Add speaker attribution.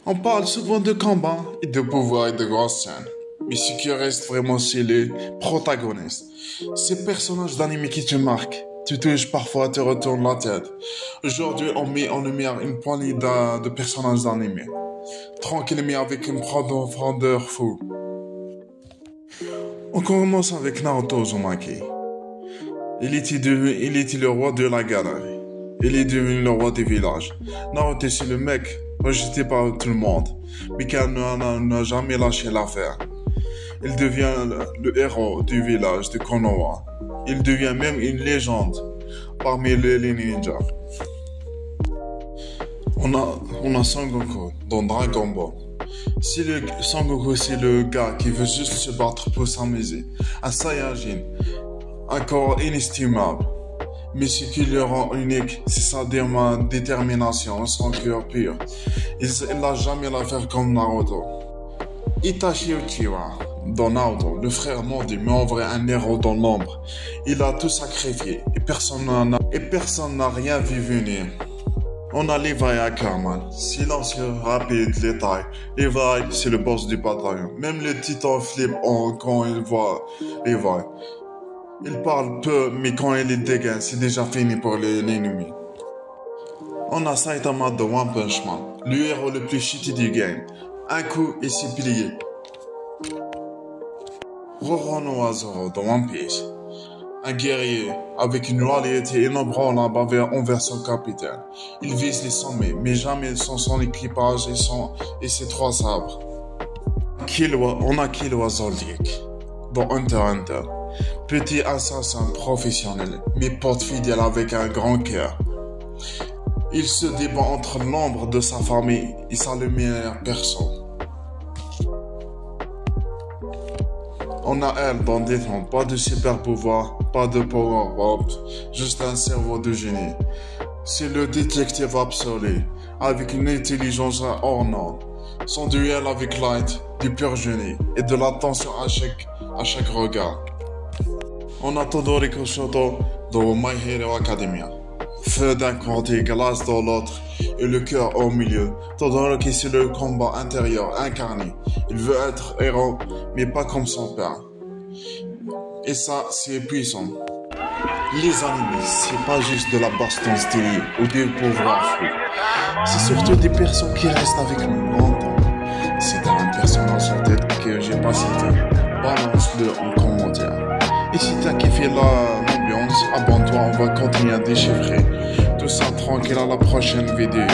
Speaker 1: On parle souvent de combat et de pouvoir et de grosses scènes. Mais ce qui reste vraiment, c'est les protagonistes. Ces personnages d'anime qui te marquent, te touchent parfois, te retournent la tête. Aujourd'hui, on met en lumière une poignée de personnages d'anime. Tranquille mais avec une profondeur fou. On commence avec Naruto Uzumaki. Il était le roi de la galerie. Il est devenu le roi des villages. Naruto, c'est le mec rejeté par tout le monde, mais qui n'a jamais lâché l'affaire. Il devient le héros du village de Konoha. Il devient même une légende parmi les ninjas. On a Son Goku dans Dragon Ball. Son Goku, c'est le gars qui veut juste se battre pour s'amuser. Un Saiyajin, un corps inestimable. Mais ce qui le rend unique, c'est sa détermination, son cœur pur. Il n'a jamais l'affaire comme Naruto. Itachi Uchiha, dans Naruto, le frère maudit, mais en vrai un héros dans l'ombre. Il a tout sacrifié et personne n'a rien vu venir. On a Levi Ackerman, silencieux, rapide, létal. Levi, c'est le boss du bataillon. Même les titans flippent quand ils voient Levi. Il parle peu, mais quand il est dégaine, c'est déjà fini pour l'ennemi. On a Saitama de One Punch Man, le héros le plus shitty du game. Un coup et c'est plié. Roronoa Zoro de One Piece, un guerrier avec une loyauté inébranlable envers son capitaine. Il vise les sommets, mais jamais sans son équipage et ses trois sabres. On a Killua Zoldyck dans Hunter x Hunter. Petit assassin professionnel, mais pote fidèle avec un grand cœur. Il se débat entre l'ombre de sa famille et sa lumière perso. On a elle dans Death Note, pas de super pouvoir, pas de power-up, juste un cerveau de génie. C'est le détective absolu, avec une intelligence hors norme. Son duel avec Light, du pur génie, et de l'attention à chaque regard. On a Todoroki Shoto dans My Hero Academia. Feu d'un côté, glace dans l'autre, et le cœur au milieu. Todoroki, c'est le combat intérieur incarné. Il veut être héros, mais pas comme son père. Et ça, c'est puissant. Les animés, c'est pas juste de la baston stylée ou des pouvoirs fous. C'est surtout des personnes qui restent avec nous longtemps. Si t'as un personnage en tête que j'ai pas cité, balance-le en commentaire. Et si t'as kiffé l'ambiance, abonne-toi, on va continuer à déchiffrer tout ça tranquille à la prochaine vidéo.